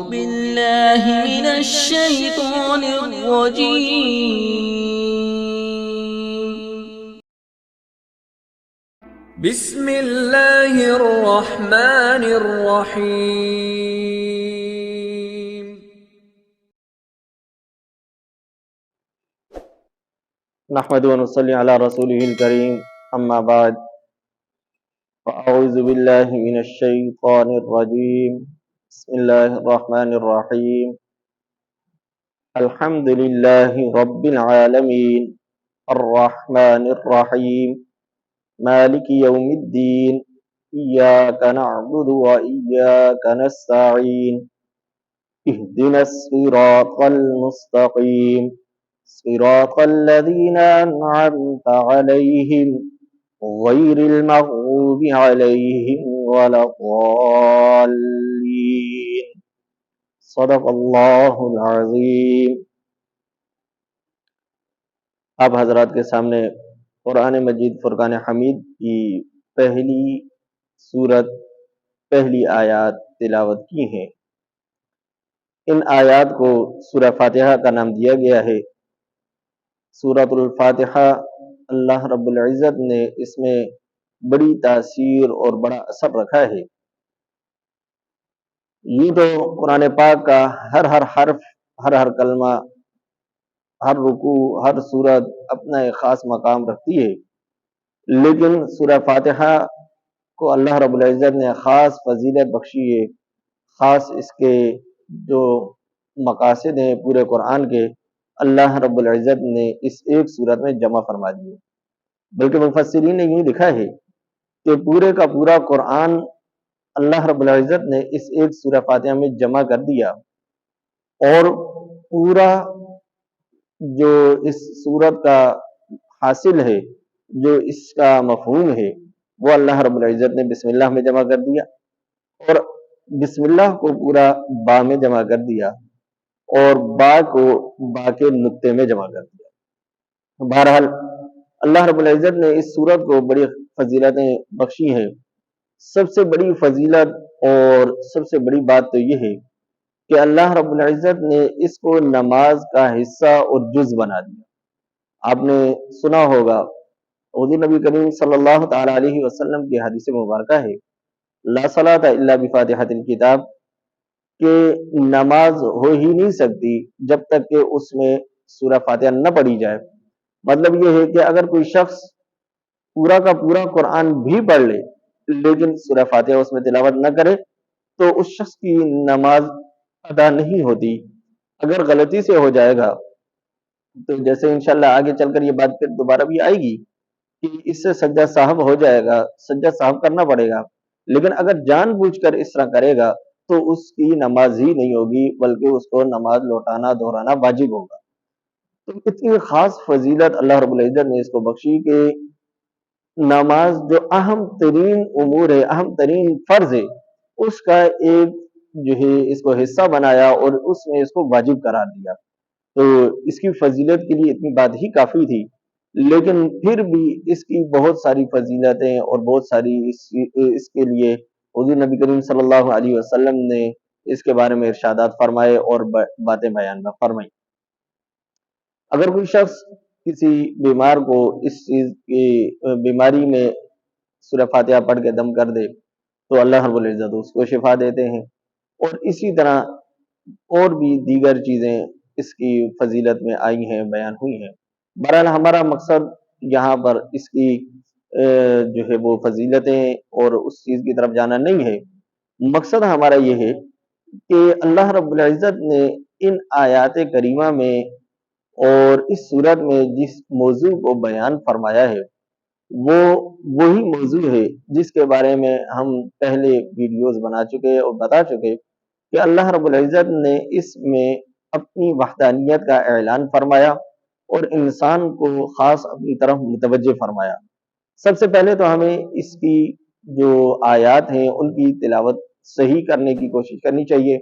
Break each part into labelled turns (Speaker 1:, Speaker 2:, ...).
Speaker 1: بالله من الشيطان الرجيم.
Speaker 2: بسم الله الرحمن الرحيم.
Speaker 3: نحمد ونصلي على رسوله الكريم أما بعد فأعوذ بالله من الشيطان الرجيم. بسم الله الرحمن الرحيم. الحمد لله رب العالمين الرحمن الرحيم مالك يوم الدين إياك نعبد وإياك نستعين اهدنا الصراط المستقيم صراط الذين أنعمت عليهم غير المغضوب عليهم ولا الضالين. صدق اللہ العظیم. آپ حضرات کے سامنے قرآن مجید فرقان حمید کی پہلی سورت پہلی آیات تلاوت کی ہیں. ان آیات کو سورہ فاتحہ کا نام دیا گیا ہے. سورۃ الفاتحہ اللہ رب العزت نے اس میں بڑی تاثیر اور بڑا اثر رکھا ہے. یوں تو قرآن پاک کا ہر حرف ہر کلمہ ہر رکوع ہر سورت اپنا ایک خاص مقام رکھتی ہے، لیکن سورہ فاتحہ کو اللہ رب العزت نے خاص فضیلت بخشی ہے. خاص اس کے جو مقاصد ہیں پورے قرآن کے اللہ رب العزت نے اس ایک سورت میں جمع فرما دیے. بلکہ مفسرین نے یوں لکھا ہے کہ پورے کا پورا قرآن اللہ رب العزت نے اس ایک سورہ فاتحہ میں جمع کر دیا، اور پورا جو اس سورت کا حاصل ہے، جو اس کا مفہوم ہے، وہ اللہ رب العزت نے بسم اللہ میں جمع کر دیا، اور بسم اللہ کو پورا با میں جمع کر دیا، اور با کو با کے نقطے میں جمع کر دیا. بہرحال اللہ رب العزت نے اس سورت کو بڑی فضیلتیں بخشی ہیں. سب سے بڑی فضیلت اور سب سے بڑی بات تو یہ ہے کہ اللہ رب العزت نے اس کو نماز کا حصہ اور جز بنا دیا. آپ نے سنا ہوگا حضور نبی کریم صلی اللہ تعالی علیہ وسلم کی حدیث مبارکہ ہے لا صلاۃ الا بفاتحۃ الکتاب، کہ نماز ہو ہی نہیں سکتی جب تک کہ اس میں سورہ فاتحہ نہ پڑھی جائے. مطلب یہ ہے کہ اگر کوئی شخص پورا کا پورا قرآن بھی پڑھ لے لیکن سورہ فاتحہ اس میں تلاوت نہ کرے تو اس شخص کی نماز ادا نہیں ہوتی. اگر غلطی سے ہو جائے گا تو جیسے انشاءاللہ آگے چل کر یہ بات پھر دوبارہ بھی آئے گی کہ اس سے سجدہ صاحب ہو جائے گا، سجدہ صاحب کرنا پڑے گا. لیکن اگر جان بوجھ کر اس طرح کرے گا تو اس کی نماز ہی نہیں ہوگی، بلکہ اس کو نماز لوٹانا دہرانا واجب ہوگا. تو اتنی خاص فضیلت اللہ رب العزت نے اس کو بخشی کہ نماز جو اہم ترین امور ہے، اہم ترین فرض ہے، اس کا ایک جو ہے اس کو حصہ بنایا اور اس میں اس کو واجب قرار دیا. تو اس کی فضیلت کے لیے اتنی بات ہی کافی تھی، لیکن پھر بھی اس کی بہت ساری فضیلتیں اور بہت ساری اس کے لیے حضور نبی کریم صلی اللہ علیہ وسلم نے اس کے بارے میں ارشادات فرمائے اور باتیں بیان فرمائی. اگر کوئی شخص کسی بیمار کو اس چیز کی بیماری میں سورہ فاتحہ پڑھ کے دم کر دے تو اللہ رب العزت اس کو شفا دیتے ہیں. اور اسی طرح اور بھی دیگر چیزیں اس کی فضیلت میں آئی ہیں، بیان ہوئی ہیں. بہرحال ہمارا مقصد یہاں پر اس کی جو ہے وہ فضیلتیں اور اس چیز کی طرف جانا نہیں ہے. مقصد ہمارا یہ ہے کہ اللہ رب العزت نے ان آیات کریمہ میں اور اس صورت میں جس موضوع کو بیان فرمایا ہے وہ وہی موضوع ہے جس کے بارے میں ہم پہلے ویڈیوز بنا چکے اور بتا چکے کہ اللہ رب العزت نے اس میں اپنی وحدانیت کا اعلان فرمایا اور انسان کو خاص اپنی طرف متوجہ فرمایا. سب سے پہلے تو ہمیں اس کی جو آیات ہیں ان کی تلاوت صحیح کرنے کی کوشش کرنی چاہیے،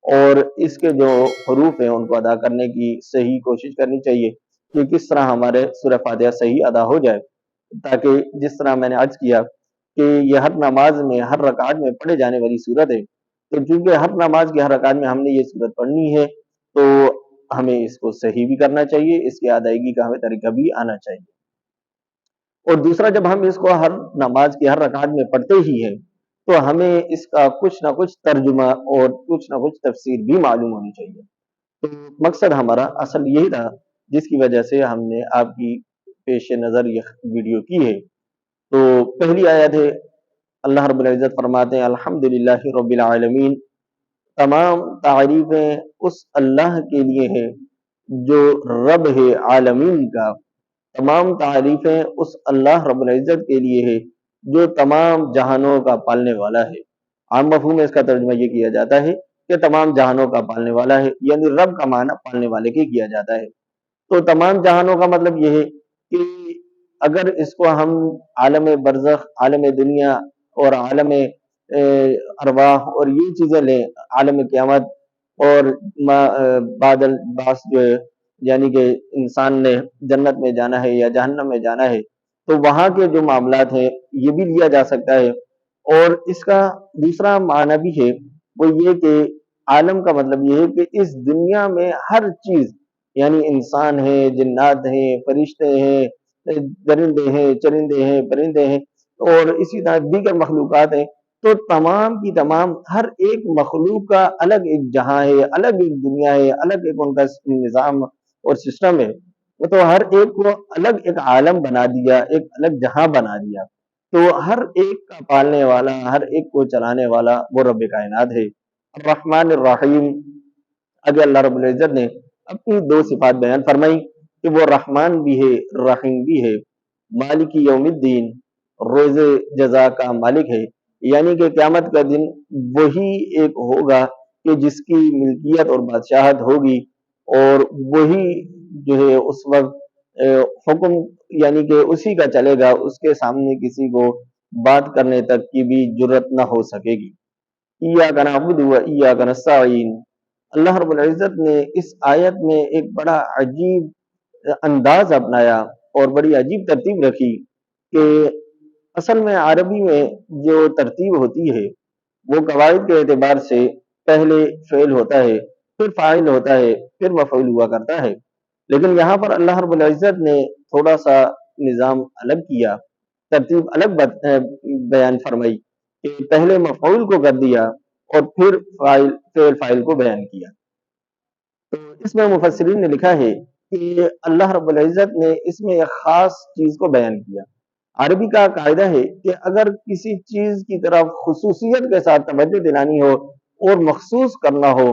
Speaker 3: اور اس کے جو حروف ہیں ان کو ادا کرنے کی صحیح کوشش کرنی چاہیے کہ کس طرح ہمارے سورہ فاتحہ صحیح ادا ہو جائے، تاکہ جس طرح میں نے عرض کیا کہ یہ ہر نماز میں ہر رکعت میں پڑھے جانے والی صورت ہے، تو چونکہ ہر نماز کی ہر رکعت میں ہم نے یہ صورت پڑھنی ہے تو ہمیں اس کو صحیح بھی کرنا چاہیے، اس کی ادائیگی کا ہمیں طریقہ بھی آنا چاہیے۔ اور دوسرا، جب ہم اس کو ہر نماز کی ہر رکعت میں پڑھتے ہی ہیں تو ہمیں اس کا کچھ نہ کچھ ترجمہ اور کچھ نہ کچھ تفسیر بھی معلوم ہونی چاہیے۔ تو مقصد ہمارا اصل یہی تھا جس کی وجہ سے ہم نے آپ کی پیش نظر یہ ویڈیو کی ہے۔ تو پہلی آیت ہے، اللہ رب العزت فرماتے ہیں الحمدللہ رب العالمین، تمام تعریفیں اس اللہ کے لیے ہیں جو رب ہے عالمین کا، تمام تعریفیں اس اللہ رب العزت کے لیے ہے جو تمام جہانوں کا پالنے والا ہے۔ عام مفہوم میں اس کا ترجمہ یہ کیا جاتا ہے کہ تمام جہانوں کا پالنے والا ہے، یعنی رب کا معنی پالنے والے کے کیا جاتا ہے۔ تو تمام جہانوں کا مطلب یہ ہے کہ اگر اس کو ہم عالم برزخ، عالم دنیا اور عالم ارواح اور یہ چیزیں لیں، عالم قیامت اور بادل باس جو ہے، یعنی کہ انسان نے جنت میں جانا ہے یا جہنم میں جانا ہے، تو وہاں کے جو معاملات ہیں یہ بھی لیا جا سکتا ہے۔ اور اس کا دوسرا معنی بھی ہے، وہ یہ کہ عالم کا مطلب یہ ہے کہ اس دنیا میں ہر چیز، یعنی انسان ہیں، جنات ہیں، فرشتے ہیں، درندے ہیں، چرندے ہیں، پرندے ہیں اور اسی طرح دیگر مخلوقات ہیں، تو تمام کی تمام ہر ایک مخلوق کا الگ ایک جہاں ہے، الگ ایک دنیا ہے، الگ ایک ان کا نظام اور سسٹم ہے۔ تو ہر ایک کو الگ ایک عالم بنا دیا، ایک الگ جہاں بنا دیا۔ تو ہر ایک کا پالنے والا، ہر ایک کو چلانے والا وہ رب کائنات ہے۔ الرحمن الرحیم، آگے اللہ رب العزت نے اپنی دو صفات بیان فرمائی کہ وہ رحمان بھی ہے، رحیم بھی ہے۔ مالک یوم الدین، روز جزا کا مالک ہے، یعنی کہ قیامت کا دن وہی ایک ہوگا کہ جس کی ملکیت اور بادشاہت ہوگی، اور وہی جو ہے اس وقت حکم یعنی کہ اسی کا چلے گا، اس کے سامنے کسی کو بات کرنے تک کی بھی جرت نہ ہو سکے گی۔ ایاک نعبد و ایاک نستعین، اللہ رب العزت نے اس آیت میں ایک بڑا عجیب انداز اپنایا اور بڑی عجیب ترتیب رکھی کہ اصل میں عربی میں جو ترتیب ہوتی ہے وہ قواعد کے اعتبار سے پہلے فعل ہوتا ہے، پھر فاعل ہوتا ہے، پھر مفعول ہوا کرتا ہے، لیکن یہاں پر اللہ رب العزت نے تھوڑا سا نظام الگ کیا، ترتیب الگ بیان فرمائی کہ پہلے مفعول کو کر دیا اور پھر فعل فاعل کو بیان کیا۔ تو اس میں مفسرین نے لکھا ہے کہ اللہ رب العزت نے اس میں ایک خاص چیز کو بیان کیا۔ عربی کا قاعدہ ہے کہ اگر کسی چیز کی طرف خصوصیت کے ساتھ توجہ دلانی ہو اور مخصوص کرنا ہو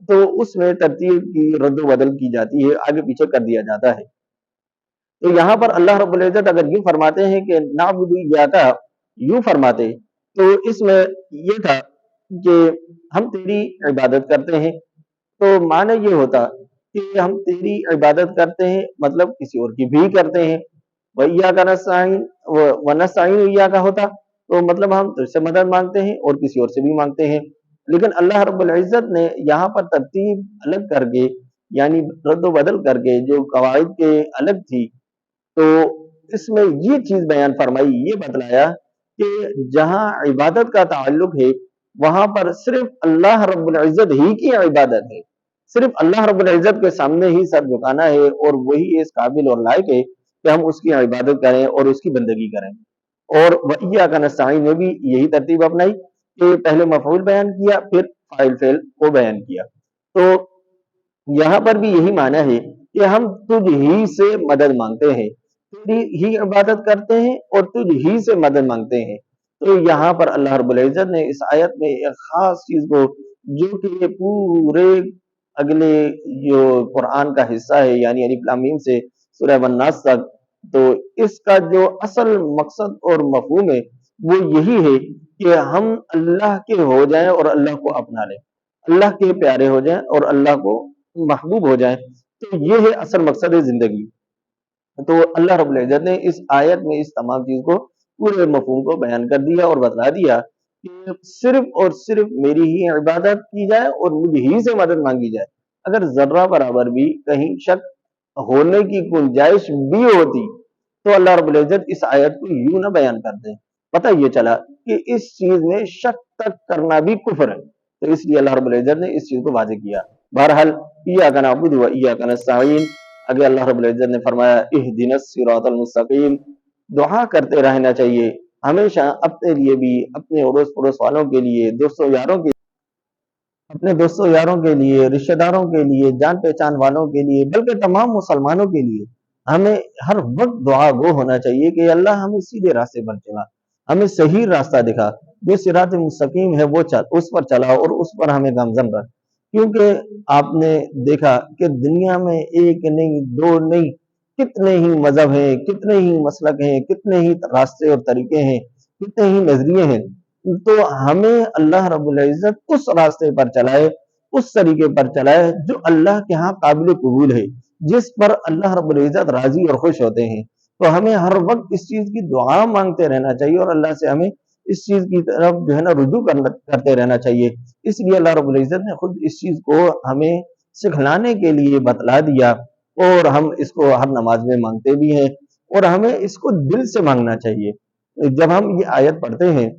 Speaker 3: تو اس میں ترتیب کی رد و بدل کی جاتی ہے، آگے پیچھے کر دیا جاتا ہے۔ تو یہاں پر اللہ رب العزت اگر یوں فرماتے ہیں کہ نعبد ایاک، یوں فرماتے تو اس میں یہ تھا کہ ہم تیری عبادت کرتے ہیں، تو معنی یہ ہوتا کہ ہم تیری عبادت کرتے ہیں مطلب کسی اور کی بھی کرتے ہیں۔ وَإِيَّاكَ نَسْتَعِينُ، وَنَسْتَعِينُ إِيَّاكَ ہوتا تو مطلب ہم تجھ سے مدد مانگتے ہیں اور کسی اور سے بھی مانگتے ہیں، لیکن اللہ رب العزت نے یہاں پر ترتیب الگ کر کے، یعنی رد و بدل کر کے جو قواعد کے الگ تھی، تو اس میں یہ چیز بیان فرمائی، یہ بتلایا کہ جہاں عبادت کا تعلق ہے وہاں پر صرف اللہ رب العزت ہی کی عبادت ہے، صرف اللہ رب العزت کے سامنے ہی سر جھکانا ہے، اور وہی اس قابل اور لائق ہے کہ ہم اس کی عبادت کریں اور اس کی بندگی کریں۔ اور وَإِيَّاكَ نَسْتَعِينُ میں بھی یہی ترتیب اپنائی کہ پہلے مفعول بیان کیا، پھر فاعل فعل کو بیان کیا۔ تو یہاں پر بھی یہی معنی ہے کہ ہم تجھ ہی سے مدد مانگتے ہیں، تیری ہی عبادت کرتے ہیں اور تجھ ہی سے مدد مانگتے ہیں۔ تو یہاں پر اللہ رب العزت نے اس آیت میں ایک خاص چیز کو، جو کہ پورے اگلے جو قرآن کا حصہ ہے یعنی الف لام میم سے سورہ والناس تک، تو اس کا جو اصل مقصد اور مفہوم ہے وہ یہی ہے کہ ہم اللہ کے ہو جائیں اور اللہ کو اپنا لیں، اللہ کے پیارے ہو جائیں اور اللہ کو محبوب ہو جائیں، تو یہ ہے اصل مقصد ہے زندگی۔ تو اللہ رب العزت نے اس آیت میں اس تمام چیز کو، پورے مفہوم کو بیان کر دیا اور بتلا دیا کہ صرف اور صرف میری ہی عبادت کی جائے اور مجھ ہی سے مدد مانگی جائے۔ اگر ذرہ برابر بھی کہیں شک ہونے کی گنجائش بھی ہوتی تو اللہ رب العزت اس آیت کو یوں نہ بیان کرتے۔ پتہ یہ چلا کہ اس چیز میں شک تک کرنا بھی کفر ہے، تو اس لیے اللہ رب العزت نے اس چیز کو واضح کیا. بہرحال ایاک نعبد و ایاک نستعین، آگے اللہ رب العزت نے فرمایا اہدنا الصراط المستقیم. دعا کرتے رہنا چاہیے ہمیشہ اپنے لیے بھی، اپنے اڑوس پڑوس والوں کے لیے، دوستوں یاروں کے، اپنے دوستوں یاروں کے لیے، رشتہ داروں کے لیے، جان پہچان والوں کے لیے، بلکہ تمام مسلمانوں کے لیے ہمیں ہر وقت دعا گو ہونا چاہیے کہ اللہ ہمیں سیدھے راستے پر چلا، ہمیں صحیح راستہ دکھا، جو صراط مستقیم ہے وہ اس پر چلا اور اس پر ہمیں گامزن رکھ. کیونکہ آپ نے دیکھا کہ دنیا میں ایک نہیں، دو نہیں، کتنے ہی مذہب ہیں، کتنے ہی مسلک ہیں، کتنے ہی راستے اور طریقے ہیں، کتنے ہی نظریے ہیں. تو ہمیں اللہ رب العزت اس راستے پر چلائے، اس طریقے پر چلائے جو اللہ کے ہاں قابل قبول ہے، جس پر اللہ رب العزت راضی اور خوش ہوتے ہیں. تو ہمیں ہر وقت اس چیز کی دعا مانگتے رہنا چاہیے اور اللہ سے ہمیں اس چیز کی طرف جو ہے نا رجوع کرتے رہنا چاہیے. اس لیے اللہ رب العزت نے خود اس چیز کو ہمیں سکھلانے کے لیے بتلا دیا، اور ہم اس کو ہر نماز میں مانگتے بھی ہیں، اور ہمیں اس کو دل سے مانگنا چاہیے. جب ہم یہ آیت پڑھتے ہیں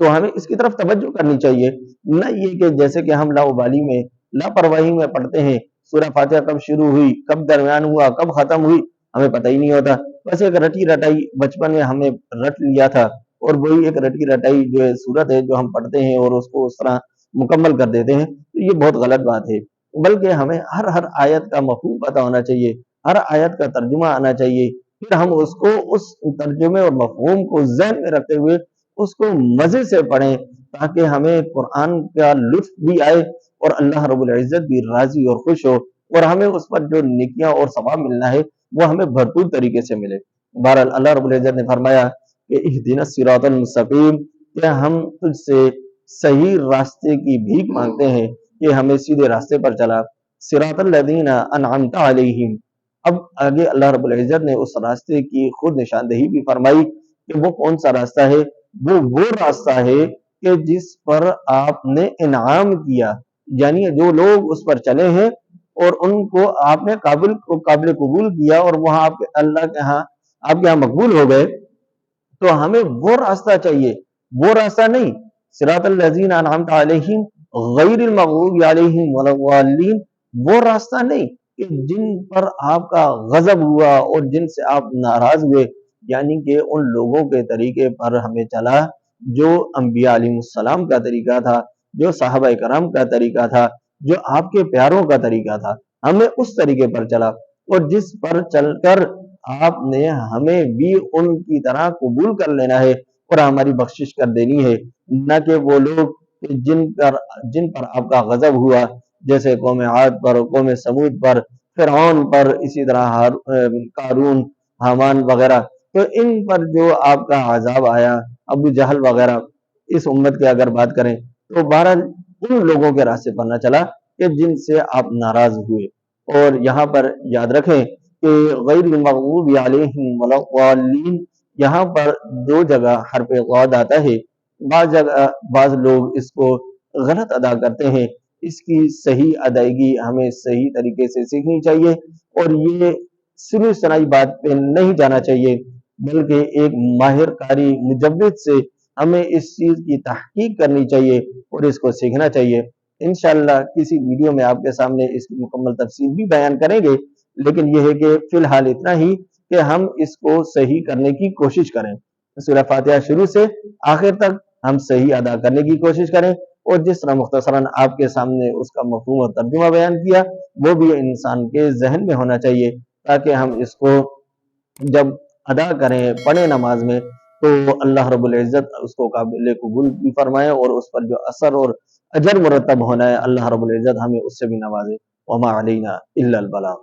Speaker 3: تو ہمیں اس کی طرف توجہ کرنی چاہیے، نہ یہ کہ جیسے کہ ہم لاؤبالی میں، لاپرواہی میں پڑھتے ہیں. سورہ فاتحہ کب شروع ہوئی، کب درمیان ہوا، کب ختم ہوئی، ہمیں پتہ ہی نہیں ہوتا. بس ایک رٹی رٹائی بچپن میں ہمیں رٹ لیا تھا، اور وہی ایک رٹی رٹائی جو سورت ہے جو ہم پڑھتے ہیں اور اس کو اس طرح مکمل کر دیتے ہیں. تو یہ بہت غلط بات ہے. بلکہ ہمیں ہر آیت کا مفہوم پتہ ہونا چاہیے، ہر آیت کا ترجمہ آنا چاہیے. پھر ہم اس کو، اس ترجمے اور مفہوم کو ذہن میں رکھتے ہوئے اس کو مزے سے پڑھیں، تاکہ ہمیں قرآن کا لطف بھی آئے اور اللہ رب العزت بھی راضی اور خوش ہو، اور ہمیں اس پر جو نیکیاں اور ثواب ملنا ہے وہ ہمیں بھرپور طریقے سے ملے. بہرحال اللہ رب العزت نے فرمایا کہ اہدنا الصراط المستقیم، کہ ہم تجھ سے صحیح راستے کی بھیک مانگتے ہیں کہ ہمیں سیدھے راستے پر چلا. صراط الذین انعمت علیہم. اب آگے اللہ رب العزت نے اس راستے کی خود نشاندہی بھی فرمائی کہ وہ کون سا راستہ ہے. وہ راستہ ہے کہ جس پر آپ نے انعام کیا، یعنی جو لوگ اس پر چلے ہیں اور ان کو آپ نے قابل قبول کیا، اور وہاں آپ کے اللہ کے ہاں، آپ کے ہاں مقبول ہو گئے. تو ہمیں وہ راستہ چاہیے، وہ راستہ نہیں. صراط الذین انعمت علیہم غیر المغضوب علیہم ولا الضالین، وہ راستہ نہیں کہ جن پر آپ کا غضب ہوا اور جن سے آپ ناراض ہوئے. یعنی کہ ان لوگوں کے طریقے پر ہمیں چلا جو انبیاء علیہ السلام کا طریقہ تھا، جو صحابہ کرام کا طریقہ تھا، جو آپ کے پیاروں کا طریقہ تھا. ہمیں اس طریقے پر چلا، اور جس پر چل کر آپ نے ہمیں بھی ان کی طرح قبول کر لینا ہے اور ہماری بخشش کر دینی ہے. نہ کہ وہ لوگ جن پر آپ کا غضب ہوا، جیسے قوم عاد پر، قوم سمود پر، فرعون پر، اسی طرح قارون، حامان وغیرہ. تو ان پر جو آپ کا عذاب آیا، ابو جہل وغیرہ، اس امت کی اگر بات کریں تو بہرحال ان لوگوں کے راستے پر نہ چلا کہ جن سے آپ ناراض ہوئے. اور یہاں پر یاد رکھیں کہ غیر المغضوب علیہم ولا الضالین، یہاں پر دو جگہ حرف غاد آتا ہے. بعض لوگ اس کو غلط ادا کرتے ہیں. اس کی صحیح ادائیگی ہمیں صحیح طریقے سے سیکھنی چاہیے، اور یہ سنی سنائی بات پہ نہیں جانا چاہیے، بلکہ ایک ماہر قاری مجوید سے ہمیں اس چیز کی تحقیق کرنی چاہیے اور اس کو سیکھنا چاہیے. انشاءاللہ کسی ویڈیو میں آپ کے سامنے اس کی مکمل تفصیل بھی بیان کریں گے، لیکن یہ ہے کہ فی الحال اتنا ہی کہ ہم اس کو صحیح کرنے کی کوشش کریں. سورہ فاتحہ شروع سے آخر تک ہم صحیح ادا کرنے کی کوشش کریں، اور جس طرح مختصراً آپ کے سامنے اس کا مفہوم اور ترجمہ بیان کیا، وہ بھی انسان کے ذہن میں ہونا چاہیے، تاکہ ہم اس کو جب ادا کریں، پڑھیں نماز میں، تو اللہ رب العزت اس کو قابل قبول بھی فرمائے، اور اس پر جو اثر اور اجر مرتب ہونا ہے اللہ رب العزت ہمیں اس سے بھی نوازے. وما علینا الا البلاغ.